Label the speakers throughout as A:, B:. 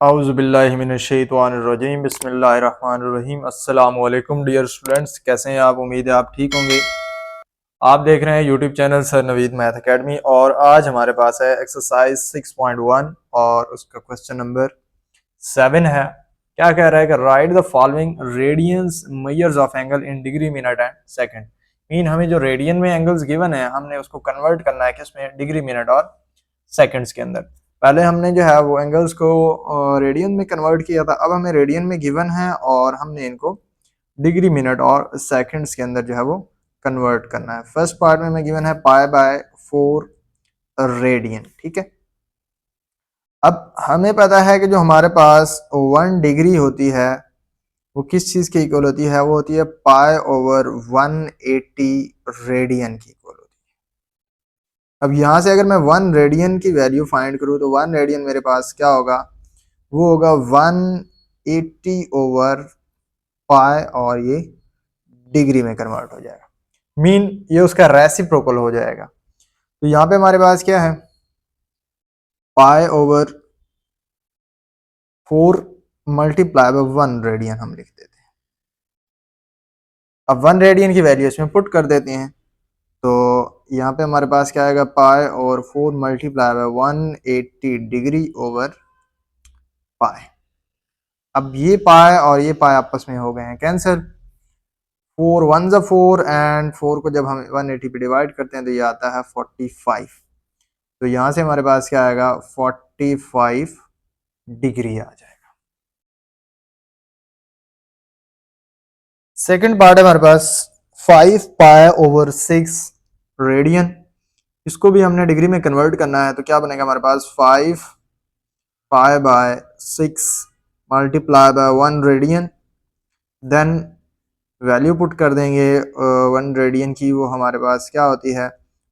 A: औज़ुबिल्लाहिमिनश्शैतानिर्रजीम बिस्मिल्लाहिर्रहमानिर्रहीम अस्सलामु अलैकुम डियर स्टूडेंट्स, कैसे हैं आप? उम्मीद है आप ठीक होंगे। आप देख रहे हैं YouTube channel sir Naveed math academy और आज हमारे पास है एक्सरसाइज 6.1 और उसका क्वेश्चन नंबर 7 है। क्या कह रहा है कि right the following radians measures of angle in degree minute and second. Mean हमें जो रेडियन में एंगल्स गिवन है हमने उसको कन्वर्ट करना है किसमें, डिग्री मिनट और सेकंड्स के अंदर। पहले हमने जो है वो एंगल्स को रेडियन में कन्वर्ट किया था, अब हमें रेडियन में गिवन है और हमने इनको डिग्री मिनट और सेकंड्स के अंदर जो है वो कन्वर्ट करना है। फर्स्ट पार्ट में हमें गिवन है पाई बाय 4 रेडियन, ठीक है। अब हमें पता है कि जो हमारे पास 1 डिग्री होती है वो किस चीज के इक्वल होती है, वो होती है पाई ओवर 180 रेडियन की इक्वल होती है। अब यहाँ से अगर मैं 1 रेडियन की वैल्यू फाइंड करूँ तो 1 रेडियन मेरे पास क्या होगा, वो होगा 180 ओवर पाई और ये डिग्री में कन्वर्ट हो जाएगा। मीन ये उसका रेसिप्रोकल हो जाएगा। तो यहाँ पे हमारे पास क्या है, pi over 4 multiply by 1 radian हम लिख देते हैं। अब 1 रेडियन की वैल्यू इसमें पुट कर देते हैं तो यहाँ पे हमारे पास क्या आएगा, पाई और 4 मल्टीप्लाई बाय 180 डिग्री ओवर पाई। अब ये पाई और ये पाई आपस में हो गए हैं कैंसिल। 4 1 ज़ा 4 एंड 4 को जब हम 180 पे डिवाइड करते हैं तो ये आता है 45। तो यहाँ से हमारे पास क्या आएगा, 45 डिग्री आ जाएगा। सेकंड पार्ट है हमारे पास 5 पाई ओवर 6 रेडियन। इसको भी हमने डिग्री में कन्वर्ट करना है तो क्या बनेगा हमारे पास, 5 pi by 6 multiply by 1 radian. Then value put कर देंगे 1 रेडियन की, वो हमारे पास क्या होती है,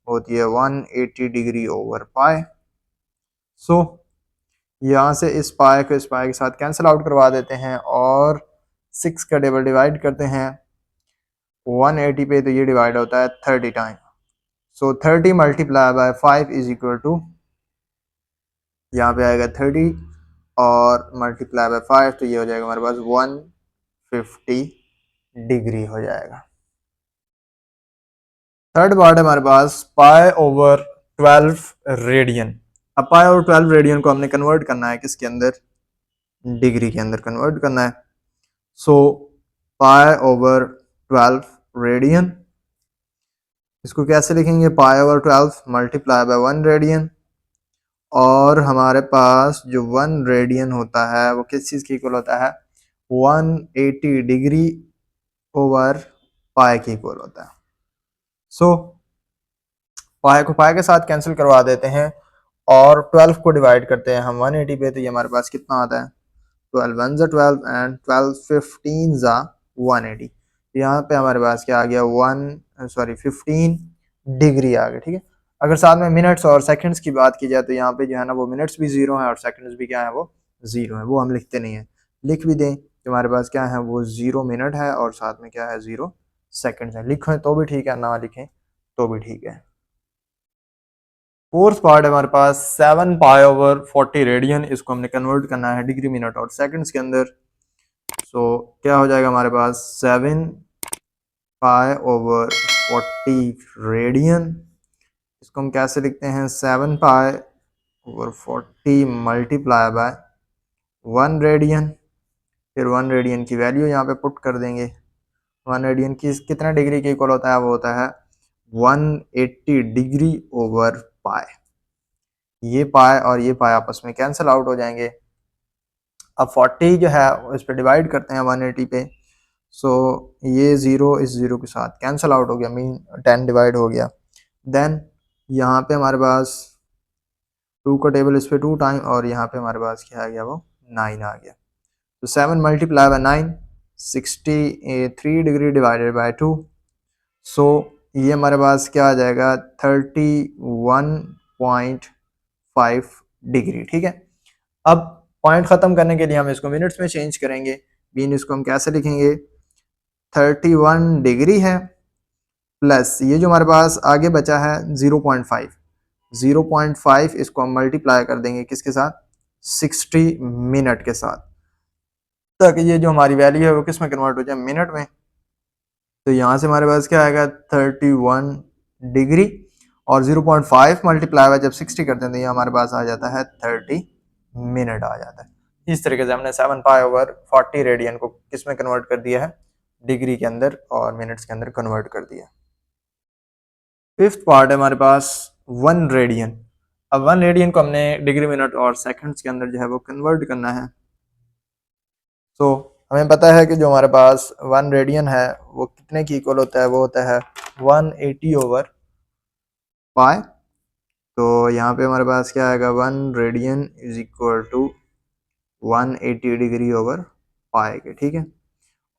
A: होती है 180 डिग्री ओवर पाई। सो यहाँ से इस पाई को इस पाई के साथ कैंसिल आउट करवा देते हैं और 6 का डबल डिवाइड करते हैं 180 पे तो ये डिवाइड होता है 30 time. So 30 multiply by 5 is equal to, यहाँ पे आएगा 30 और मल्टीप्लाई बाय 5 तो ये हो जाएगा हमारे पास 150 डिग्री हो जाएगा। थर्ड पार्ट है हमारे पास पाई ओवर 12 रेडियन। अब पाई ओवर 12 रेडियन को हमने कन्वर्ट करना है किसके अंदर, डिग्री के अंदर कन्वर्ट करना है। सो पाई ओवर 12 रेडियन, इसको कैसे लिखेंगे, pi over 12 multiply by 1 radian. और हमारे पास जो 1 रेडियन होता है वो किस चीज़ के इक्वल होता है, 180 डिग्री ओवर पाई के इक्वल होता है। सो पाई को पाई के साथ कैंसिल करवा देते हैं और 12 को डिवाइड करते हैं हम 180 पे तो ये हमारे पास कितना आता है, 12 1 ज़ा 12 एंड 12 15 ज़ा 180। यहाँ पे हमारे पास क्या आ गया, 15 डिग्री आ गया, ठीक है। अगर साथ में मिनट्स और सेकंड्स की बात की जाए तो यहाँ पे जो है ना वो मिनट्स भी 0 है और सेकंड्स भी क्या है, वो 0 है। वो हम लिखते नहीं है, लिख भी दें कि हमारे पास क्या है, वो 0 मिनट है और साथ में क्या है, 0 सेकंड्स है। लिखें तो भी ठीक है, ना लिखें तो भी ठीक है। फोर्थ पार्ट है हमारे पास 7 पाई ओवर 40 रेडियन। इसको हमने कन्वर्ट करना है डिग्री मिनट और सेकंड्स के अंदर। सो क्या हो जाएगा हमारे पास, 7 पाई ओवर 40 रेडियन। इसको हम कैसे लिखते हैं, 7 pi over 40 multiply by 1 radian. फिर 1 रेडियन की वैल्यू यहाँ पे पुट कर देंगे। 1 रेडियन की कितना डिग्री के इक्वल होता है, वो होता है 180 डिग्री ओवर पाई। ये पाई और ये पाई आपस में कैंसिल आउट हो जाएंगे। अब 40 जो है इस पर डिवाइड करते हैं 180 पे। सो ये 0 इस 0 के साथ कैंसिल आउट हो गया, मीन 10 डिवाइड हो गया। देन यहाँ पे हमारे पास 2 का टेबल इस पे 2 टाइम और यहाँ पे हमारे पास क्या आ गया, वो 9 आ गया। तो 7 multiply by 9 63 degree divided by 2। सो ये हमारे पास क्या आ जाएगा, 31.5 डिग्री, ठीक है। अब पॉइंट ख़त्म करने के लिए हम इसको मिनट्स में चेंज करेंगे। मीन इसको हम कैसे लिखेंगे, 31 डिग्री है प्लस ये जो हमारे पास आगे बचा है 0.5 इसको हम मल्टीप्लाई कर देंगे किसके साथ, 60 मिनट के साथ, ताकि ये जो हमारी वैल्यू है वो किस में कन्वर्ट हो जाए, मिनट में। तो यहाँ से हमारे पास क्या आएगा 31 डिग्री, और 0.5 मल्टीप्लाई बाय जब 60 करते हैं तो ये हमारे पास आ जाता है 30 मिनट आ जाता है। इस तरीके से हमने 7 पाई ओवर 40 रेडियन को किस में कन्वर्ट कर दिया है, डिग्री के अंदर और मिनट्स के अंदर कन्वर्ट कर दिया। फिफ्थ पार्ट है हमारे पास 1 रेडियन। अब 1 रेडियन को हमने डिग्री, मिनट और सेकंड्स के अंदर जो है वो कन्वर्ट करना है। तो हमें पता है कि जो हमारे पास 1 रेडियन है वो कितने की इक्वल होता है, वो होता है 180 ओवर पाई। तो यहाँ पे हमारे पास क्या आएगा, 1 radian is equal to 180 degree over pi के, ठीक है।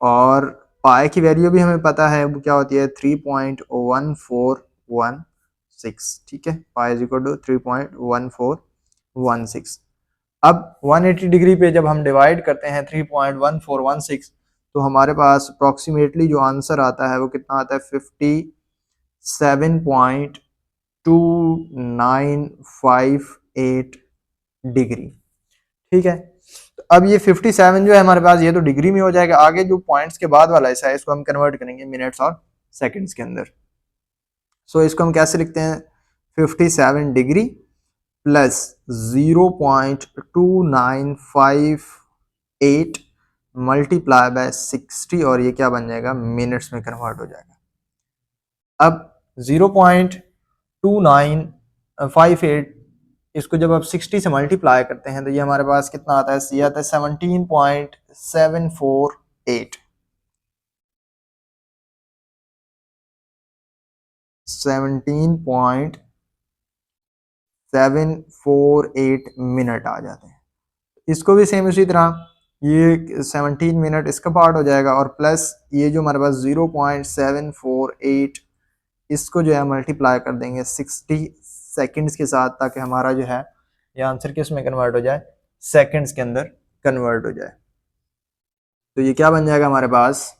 A: और पाई की वैल्यू भी हमें पता है वो क्या होती है, 3.1416, ठीक है। Pi is equal to 3.1416। अब 180 डिग्री पे जब हम डिवाइड करते हैं 3.1416, तो हमारे पास अप्रॉक्सीमेटली जो आंसर आता है वो कितना आता है, 57.2958 डिग्री, ठीक है। तो अब ये 57 जो है हमारे पास, ये तो डिग्री में हो जाएगा। आगे जो पॉइंट्स के बाद वाला हिस्सा है इसको हम कन्वर्ट करेंगे मिनट्स और सेकंड्स के अंदर। सो इसको हम कैसे लिखते हैं, 57 डिग्री प्लस 0.2958 मल्टीप्लाई बाय 60, और ये क्या बन जाएगा, मिनट्स में कन्वर्ट हो जाएगा। अब 0.2958 इसको जब आप 60 से मल्टीप्लाई करते हैं तो ये हमारे पास कितना आता है, ये आता है 17.748 17.748 मिनट आ जाते हैं। इसको भी सेम उसी तरह ये 17 मिनट इसका पार्ट हो जाएगा, और प्लस ये जो हमारे पास 0.748 इसको जो है मल्टीप्लाई कर देंगे 60 सेकंड्स के साथ, ताकि हमारा जो है ये आंसर किस में कन्वर्ट हो जाए, सेकंड्स के अंदर कन्वर्ट हो जाए। तो ये क्या बन जाएगा हमारे पास,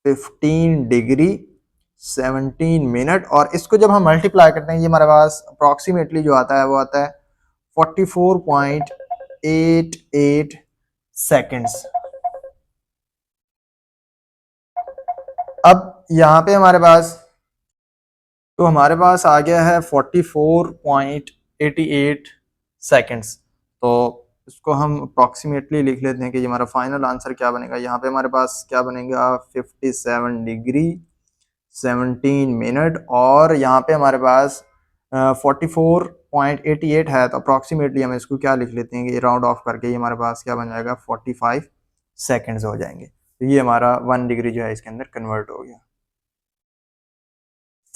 A: 15 डिग्री 17 मिनट, और इसको जब हम मल्टीप्लाई करते हैं ये हमारे पास अप्रॉक्सीमेटली जो आता है वो आता है 44.88 सेकंड्स। अब यहाँ पे हमारे पास आ गया है 44.88 सेकंड्स। तो इसको हम अप्रॉक्सीमेटली लिख लेते हैं कि हमारा फाइनल आंसर क्या बनेगा। यहाँ पे हमारे पास क्या बनेगा, 57 डिग्री 17 मिनट, और यहाँ पे हमारे पास 44.88 है, तो अप्रॉक्सीमेटली हम इसको क्या लिख लेते हैं कि राउंड ऑफ करके ये हमारे पास क्या बन जाएगा, 45 सेकंड्स हो जाएंगे। तो ये हमारा 1 डिग्री जो है इसके अंदर कन्वर्ट हो गया।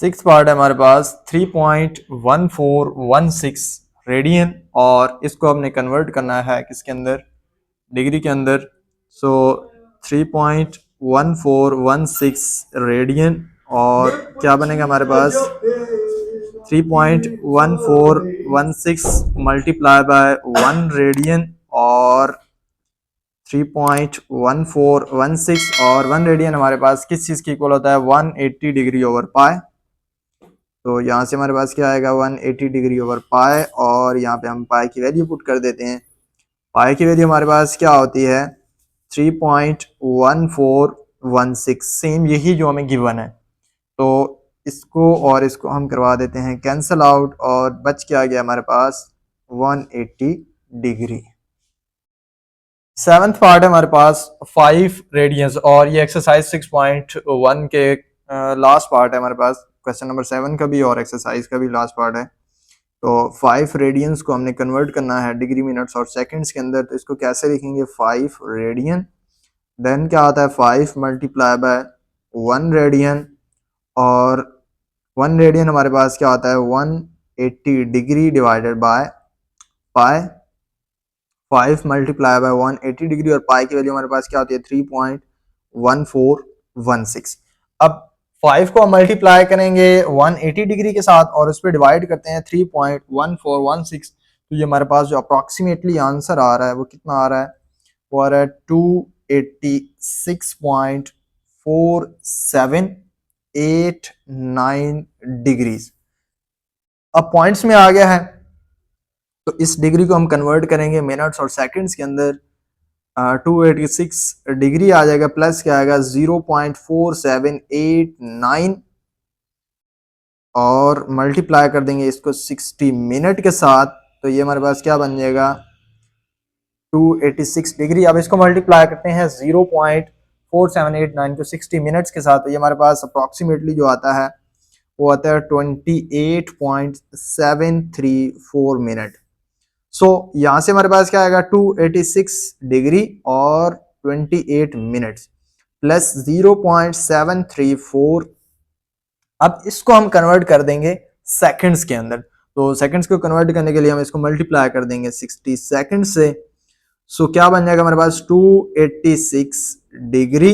A: सिक्स पार्ट है हमारे पास 3.1416 रेडियन, और इसको हमने कन्वर्ट करना है किसके अंदर, डिग्री के अंदर। सो 3.1416 रेडियन, और क्या बनेगा हमारे पास, 3.1416 मल्टीप्लाई बाय 1 रेडियन, और 3.1416, और 1 रेडियन हमारे पास किस चीज़ की इक्वल होता है, 180 डिग्री ओवर पाई। तो यहाँ से हमारे पास क्या आएगा, 180 डिग्री ओवर पाई, और यहाँ पे हम पाई की वैल्यू पुट कर देते हैं। पाई की वैल्यू हमारे पास क्या होती है, 3.1416, सेम यही जो हमें गिवन है। तो इसको और इसको हम करवा देते हैं कैंसल आउट, और बच क्या गया हमारे पास 180 डिग्री। सेवंथ पार्ट है हमारे पास 5 रेडियंस, और ये एक्सरसाइज 6.1 के लास्ट पार्ट है हमारे पास। क्वेश्चन नंबर 7 का भी और एक्सरसाइज का भी लास्ट पार्ट है। तो 5 रेडियंस को हमने कन्वर्ट करना है डिग्री, मिनट्स और सेकंड्स के अंदर। तो इसको कैसे लिखेंगे, 5 रेडियन, देन क्या आता है 5 मल्टीप्लाई बाय 1 रेडियन, और 1 रेडियन हमारे पास क्या आता है 180 degree divided by pi. 5 multiply by 180 degree, और पाई की वैल्यू हमारे पास क्या होती है 3.1416। अब 5 को हम मल्टीप्लाई करेंगे 180 डिग्री के साथ, और उस पर डिवाइड करते हैं 3.1416। तो ये हमारे पास जो अप्रॉक्सीमेटली आंसर आ रहा है वो कितना आ रहा है, वो आ रहा है 286.4789 डिग्रीज। अब पॉइंट्स में आ गया है, तो इस डिग्री को हम कन्वर्ट करेंगे मिनट्स और सेकंड्स के अंदर। 286 डिग्री आ जाएगा, प्लस क्या आएगा 0.4789 और मल्टीप्लाई कर देंगे इसको 60 मिनट के साथ, तो ये हमारे पास क्या बन जाएगा 286 डिग्री। अब इसको मल्टीप्लाई करते हैं 0.4789 को 60 मिनट्स के साथ, तो ये हमारे पास अप्रॉक्सीमेटली जो आता है वो आता है 28.734 मिनट। सो यहाँ से हमारे पास क्या आएगा 286 डिग्री और 28 मिनट्स प्लस 0.734। अब इसको हम कन्वर्ट कर देंगे सेकंड्स के अंदर, तो सेकंड्स को कन्वर्ट करने के लिए हम इसको मल्टीप्लाई कर देंगे 60 सेकंड से। सो क्या बन जाएगा हमारे पास 286 डिग्री,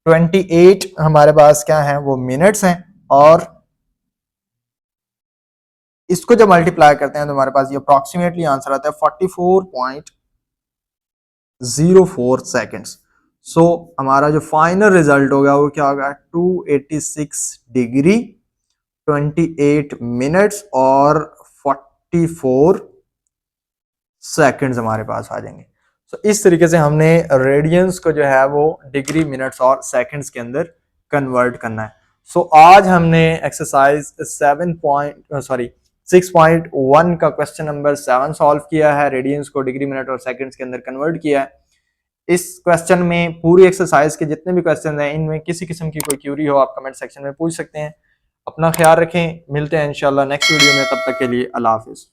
A: 28 हमारे पास क्या है वो मिनट्स हैं, और इसको जब मल्टीप्लाई करते हैं तो हमारे पास ये अप्रोक्सीमेटली आंसर आता है 44.04 सेकंड्स। सो हमारा जो फाइनल रिजल्ट होगा वो क्या होगा 286 डिग्री, 28 मिनट्स और 44 सेकंड्स हमारे पास आ जाएंगे। तो इस तरीके से हमने रेडियंस को जो है वो डिग्री, मिनट्स और सेकंड्स के अंदर कन्वर्ट करना है। सो आज हमने एक्सरसाइज 6.1 का क्वेश्चन नंबर 7 सॉल्व किया है, रेडियंस को डिग्री, मिनट और सेकंड्स के अंदर कन्वर्ट किया है। इस क्वेश्चन में पूरी एक्सरसाइज के जितने भी क्वेश्चन हैं इनमें किसी किस्म की कोई क्यूरी हो आप कमेंट सेक्शन में पूछ सकते हैं। अपना ख्याल रखें, मिलते हैं इंशाल्लाह नेक्स्ट वीडियो में, तब तक के लिए अल्लाह हाफिज।